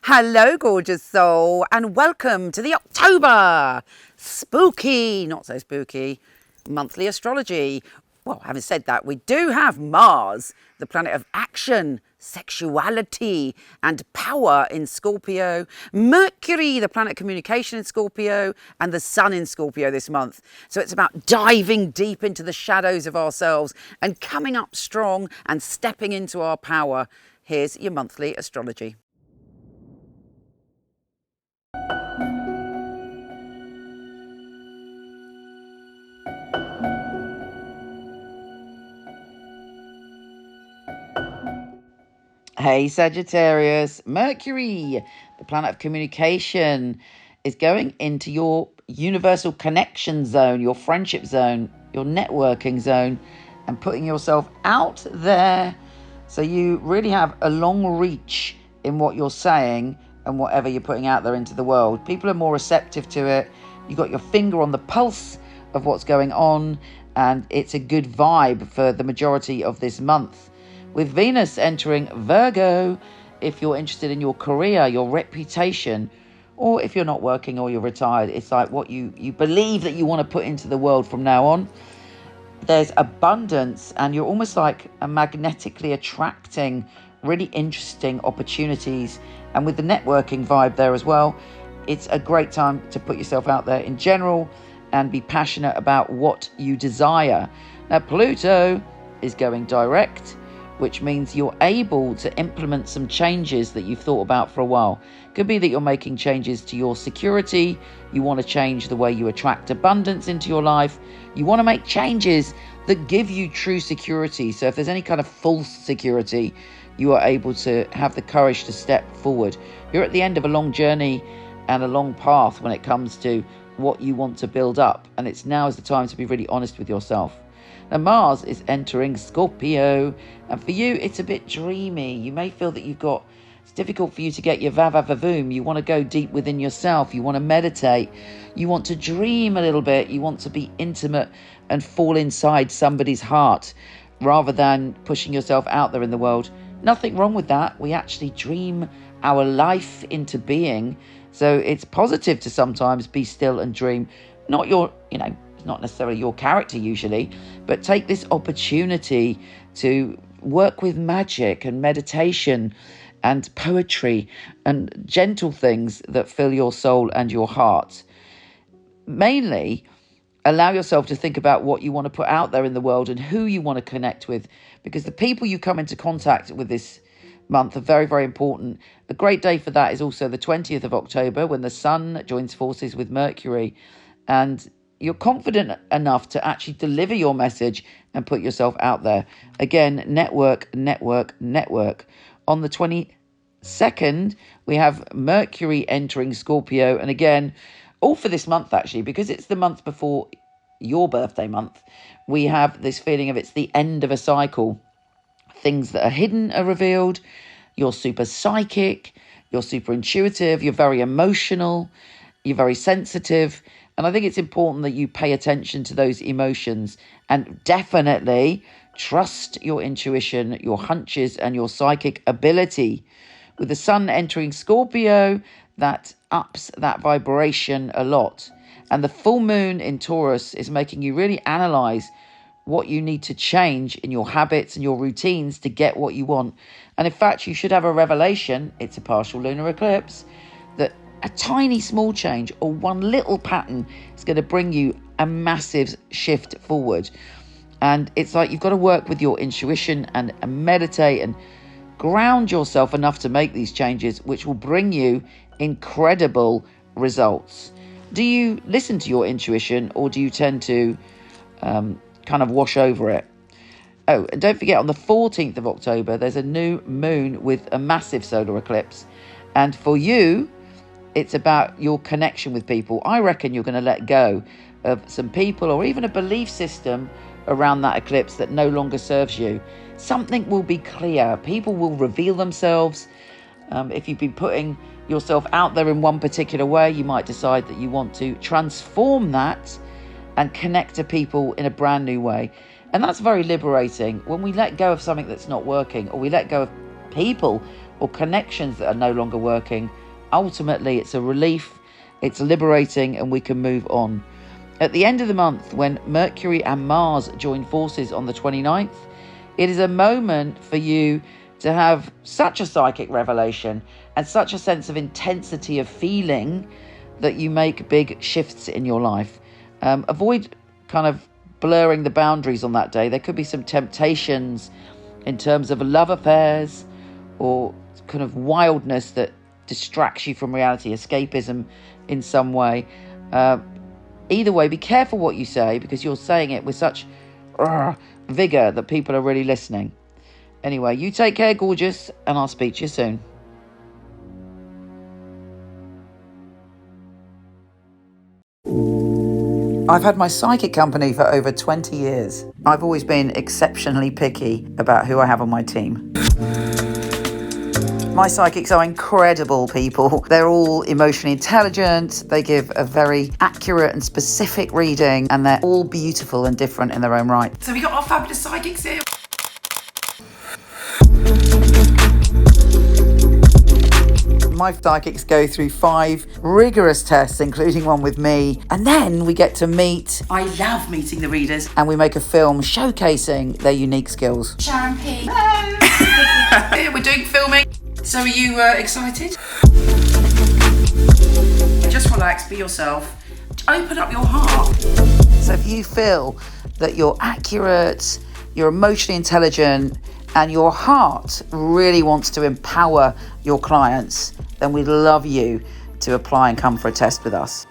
Hello, gorgeous soul, and welcome to the October spooky, not so spooky, monthly astrology. Well, having said that, we do have Mars, the planet of action, sexuality, and power in Scorpio, Mercury, the planet of communication in Scorpio, and the Sun in Scorpio this month. So it's about diving deep into the shadows of ourselves and coming up strong and stepping into our power. Here's your monthly astrology. Hey Sagittarius, Mercury, the planet of communication, is going into your universal connection zone, your friendship zone, your networking zone, and putting yourself out there. So you really have a long reach in what you're saying and whatever you're putting out there into the world. People are more receptive to it. You've got your finger on the pulse of what's going on, and it's a good vibe for the majority of this month. With Venus entering Virgo, if you're interested in your career, your reputation, or if you're not working or you're retired, it's like what you believe that you want to put into the world from now on. There's abundance, and you're almost like magnetically attracting really interesting opportunities. And with the networking vibe there as well, it's a great time to put yourself out there in general and be passionate about what you desire. Now, Pluto is going direct, which means you're able to implement some changes that you've thought about for a while. Could be that you're making changes to your security. You want to change the way you attract abundance into your life. You want to make changes that give you true security. So if there's any kind of false security, you are able to have the courage to step forward. You're at the end of a long journey and a long path when it comes to what you want to build up. And now is the time to be really honest with yourself. Now, Mars is entering Scorpio, and for you, it's a bit dreamy. You may feel that it's difficult for you to get your va-va-va-voom. You want to go deep within yourself. You want to meditate. You want to dream a little bit. You want to be intimate and fall inside somebody's heart rather than pushing yourself out there in the world. Nothing wrong with that. We actually dream our life into being. So it's positive to sometimes be still and dream. Not not necessarily your character usually, but take this opportunity to work with magic and meditation and poetry and gentle things that fill your soul and your heart. Mainly, allow yourself to think about what you want to put out there in the world and who you want to connect with, because the people you come into contact with this month are very, very important. A great day for that is also the 20th of October, when the Sun joins forces with Mercury, and you're confident enough to actually deliver your message and put yourself out there. Again, network. On the 22nd, we have Mercury entering Scorpio. And again, all for this month, actually, because it's the month before your birthday month, we have this feeling of it's the end of a cycle. Things that are hidden are revealed. You're super psychic. You're super intuitive. You're very emotional. You're very sensitive. And I think it's important that you pay attention to those emotions and definitely trust your intuition, your hunches, and your psychic ability. With the Sun entering Scorpio, that ups that vibration a lot. And the full moon in Taurus is making you really analyze what you need to change in your habits and your routines to get what you want. And in fact, you should have a revelation, it's a partial lunar eclipse, that a tiny small change or one little pattern is going to bring you a massive shift forward. And it's like you've got to work with your intuition and meditate and ground yourself enough to make these changes, which will bring you incredible results. Do you listen to your intuition, or do you tend to kind of wash over it? Oh, and don't forget, on the 14th of October, there's a new moon with a massive solar eclipse. And for you, it's about your connection with people. I reckon you're going to let go of some people or even a belief system around that eclipse that no longer serves you. Something will be clear. People will reveal themselves. If you've been putting yourself out there in one particular way, you might decide that you want to transform that and connect to people in a brand new way. And that's very liberating. When we let go of something that's not working, or we let go of people or connections that are no longer working, ultimately it's a relief, it's liberating, and we can move on. At the end of the month, when Mercury and Mars join forces on the 29th, it is a moment for you to have such a psychic revelation and such a sense of intensity of feeling that you make big shifts in your life. Avoid kind of blurring the boundaries on that day. There could be some temptations in terms of love affairs or kind of wildness that distracts you from reality, escapism in some way. Either way, be careful what you say, because you're saying it with such vigour that people are really listening. Anyway, you take care, gorgeous, and I'll speak to you soon. I've had my psychic company for over 20 years. I've always been exceptionally picky about who I have on my team. My psychics are incredible people. They're all emotionally intelligent. They give a very accurate and specific reading, and they're all beautiful and different in their own right. So we got our fabulous psychics here. My psychics go through 5 rigorous tests, including one with me, and then we get to meet. I love meeting the readers. And we make a film showcasing their unique skills. Sharon P. Hello. We're doing filming. So are you excited? Just relax, be yourself. Open up your heart. So if you feel that you're accurate, you're emotionally intelligent, and your heart really wants to empower your clients, then we'd love you to apply and come for a test with us.